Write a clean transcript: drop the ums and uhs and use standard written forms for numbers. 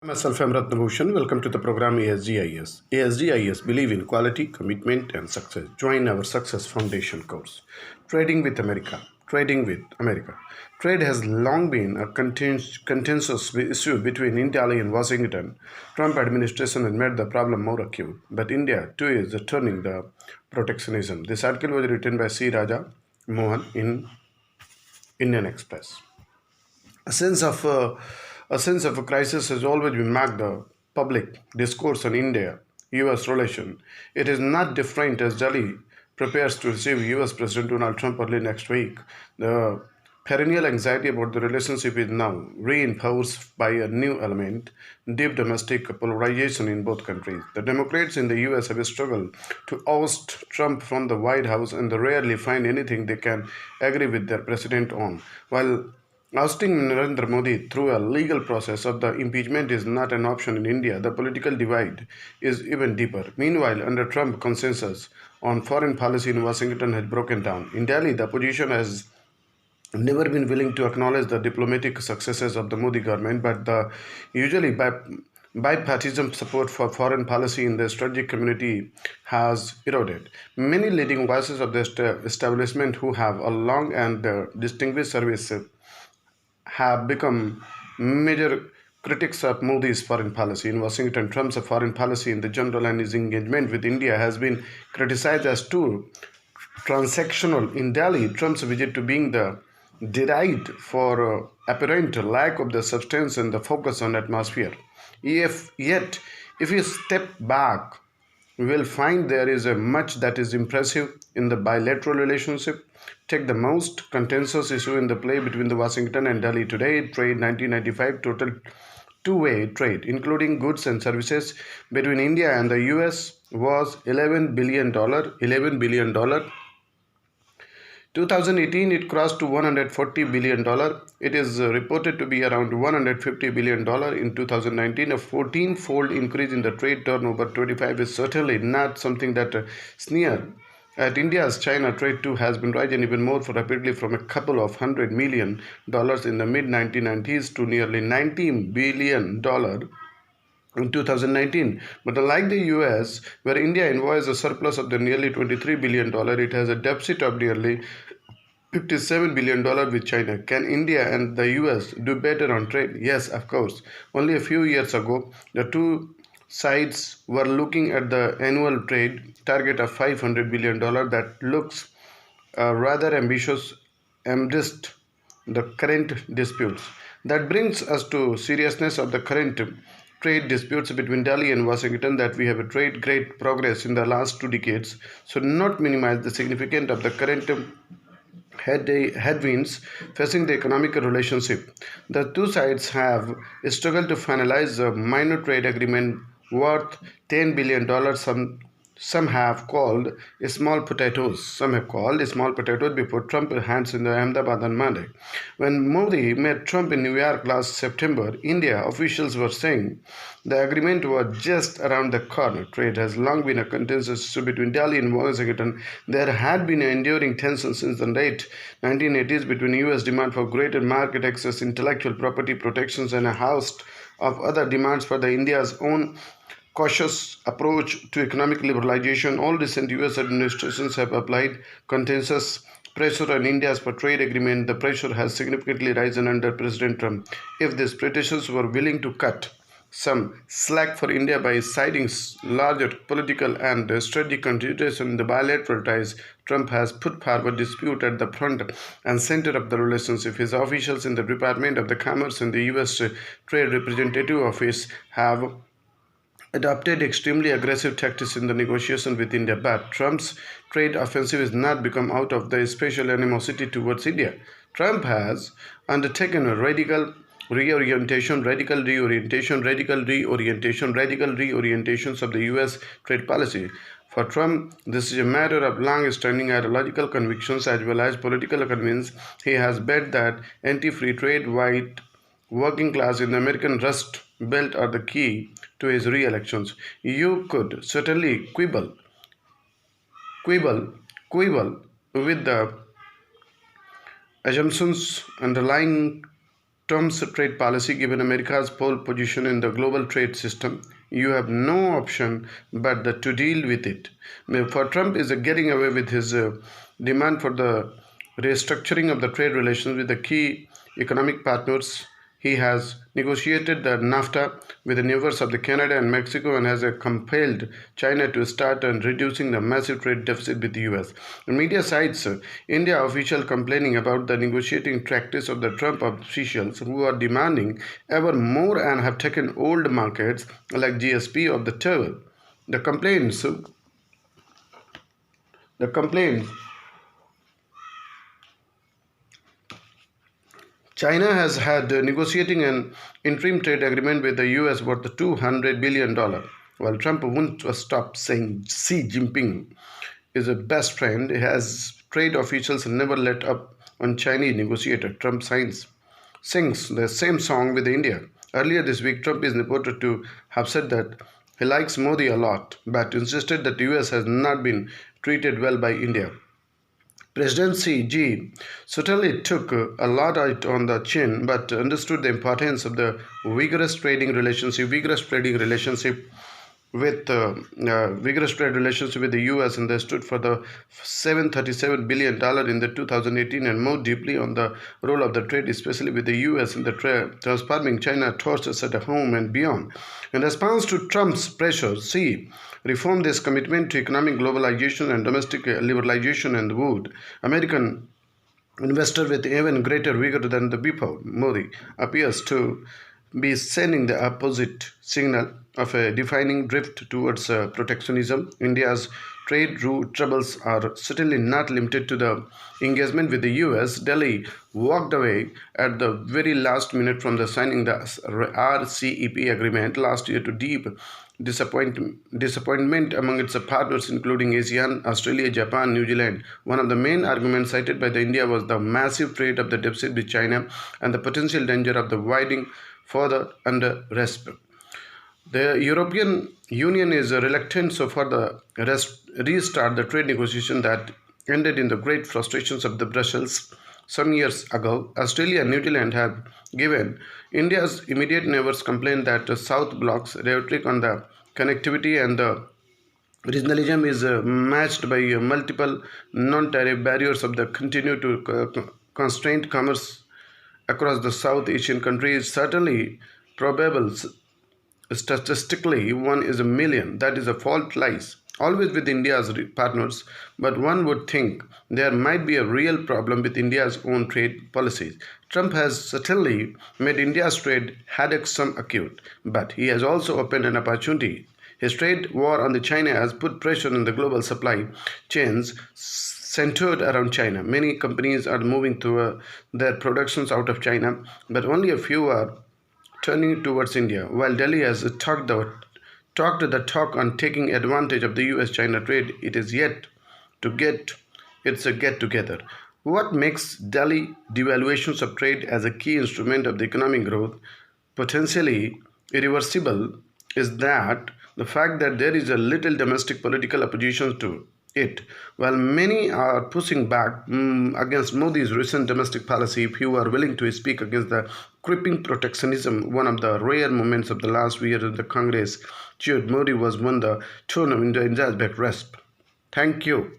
Myself, I'm R.BHUSHAN. Welcome to the program ASG IAS. ASG IAS believe in quality, commitment, and success. Join our Success Foundation course. Trading with America. Trading with America. Trade has long been a contentious issue between India and Washington. Trump administration has made the problem more acute, but India too is turning the protectionism. This article was written by C. Raja Mohan in Indian Express. A sense of a crisis has always been marked the public discourse on India-U.S. relation. It is not different as Delhi prepares to receive U.S. President Donald Trump early next week. The perennial anxiety about the relationship is now reinforced by a new element: deep domestic polarization in both countries. The Democrats in the U.S. have struggled to oust Trump from the White House, and they rarely find anything they can agree with their president on. While ousting Narendra Modi through a legal process of the impeachment is not an option in India, the political divide is even deeper. Meanwhile, under Trump, consensus on foreign policy in Washington has broken down. In Delhi, the opposition has never been willing to acknowledge the diplomatic successes of the Modi government, but the usually bipartisan support for foreign policy in the strategic community has eroded. Many leading voices of the establishment who have a long and distinguished service have become major critics of Modi's foreign policy. In Washington, Trump's foreign policy in the general and his engagement with India has been criticized as too transactional. In Delhi, Trump's visit to being the derived for apparent lack of the substance and the focus on atmosphere. Yet, if you step back, we will find there is a much that is impressive in the bilateral relationship. Take the most contentious issue in the play between the Washington and Delhi today, trade 1995 total two-way trade, including goods and services between India and the US was $11 billion. 2018 it crossed to $140 billion. It is reported to be around $150 billion in 2019. A 14-fold increase in the trade turnover 25 is certainly not something that sneer at. India's China trade too has been rising even more rapidly from a couple of $100 million in the mid-1990s to nearly $19 billion in 2019. But unlike the US, where India enjoys a surplus of the nearly $23 billion, it has a deficit of nearly $57 billion with China. Can India and the US do better on trade? Yes, of course. Only a few years ago, the two sides were looking at the annual trade target of $500 billion that looks rather ambitious amidst the current disputes. That brings us to seriousness of the current trade disputes between Delhi and Washington, that we have a trade great progress in the last 2 decades, so not minimize the significance of the current headwinds facing the economic relationship. The two sides have struggled to finalize a minor trade agreement worth $10 billion. Some have called small potatoes. Some have called small potatoes before Trump hands in the Ahmedabad on Monday. When Modi met Trump in New York last September, India officials were saying the agreement was just around the corner. Trade has long been a contentious issue between Delhi and Washington. There had been enduring tension since the late 1980s between U.S. demand for greater market access, intellectual property protections, and a host of other demands for the India's own cautious approach to economic liberalization. All recent U.S. administrations have applied contentious pressure on India's trade agreement. The pressure has significantly risen under President Trump. If these politicians were willing to cut some slack for India by citing larger political and strategic consideration in the bilateral ties, Trump has put forward dispute at the front and center of the relationship. His officials in the Department of the Commerce and the U.S. Trade Representative Office have adopted extremely aggressive tactics in the negotiation with India, but Trump's trade offensive has not become out of the special animosity towards India. Trump has undertaken a radical reorientations of the U.S. trade policy. For Trump, this is a matter of long-standing ideological convictions as well as political convenience. He has bet that anti-free trade, white working class in the American Rust Belt are the key to his re-elections. You could certainly quibble, quibble with the assumptions underlying Trump's trade policy, given America's pole position in the global trade system, you have no option but to deal with it. For Trump is getting away with his demand for the restructuring of the trade relations with the key economic partners. He has negotiated the NAFTA with the neighbors of the Canada and Mexico and has compelled China to start and reducing the massive trade deficit with the US. The media cites India officials complaining about the negotiating tactics of the Trump officials who are demanding ever more and have taken old markets like GSP of the table. The complaints China has had negotiating an interim trade agreement with the US worth $200 billion, while Trump won't stop saying Xi Jinping is a best friend. As trade officials never let up on Chinese negotiator, Trump sings the same song with India. Earlier this week, Trump is reported to have said that he likes Modi a lot, but insisted that the US has not been treated well by India. President Xi certainly took a lot out on the chin, but understood the importance of the vigorous trading relationship with the U.S. and they stood for the $737 billion in the 2018 and more deeply on the role of the trade, especially with the U.S. in the transforming China towards at home and beyond. In response to Trump's pressures, Xi reformed his commitment to economic globalization and domestic liberalization and would American investor with even greater vigor than the before. Modi appears to be sending the opposite signal of a defining drift towards protectionism. India's trade troubles are certainly not limited to the engagement with the US. Delhi walked away at the very last minute from the signing the RCEP agreement last year to deep disappointment among its partners, including ASEAN, Australia, Japan, New Zealand. One of the main arguments cited by the India was the massive trade of the deficit with China and the potential danger of the widening further under RCEP. The European Union is reluctant so far the restart the trade negotiation that ended in the great frustrations of the Brussels some years ago. Australia and New Zealand have given India's immediate neighbors complaint that the South Bloc's rhetoric on the connectivity and the regionalism is matched by multiple non-tariff barriers of the continue to constrain commerce across the South Asian countries. Certainly probable. Statistically, 1 is a million. That is a fault lies always with India's partners, but one would think there might be a real problem with India's own trade policies. Trump has certainly made India's trade headache some acute, but he has also opened an opportunity. His trade war on the China has put pressure on the global supply chains centered around China. Many companies are moving to their productions out of China, but only a few are turning towards India. While Delhi has talked the talk on taking advantage of the US-China trade, it is yet to get a get-together. What makes Delhi devaluations of trade as a key instrument of the economic growth potentially irreversible is that the fact that there is a little domestic political opposition to it. While many are pushing back against Modi's recent domestic policy, few are willing to speak against the creeping protectionism. One of the rare moments of the last year in the Congress cheered Modi was when the tone of India's back RCEP. Thank you.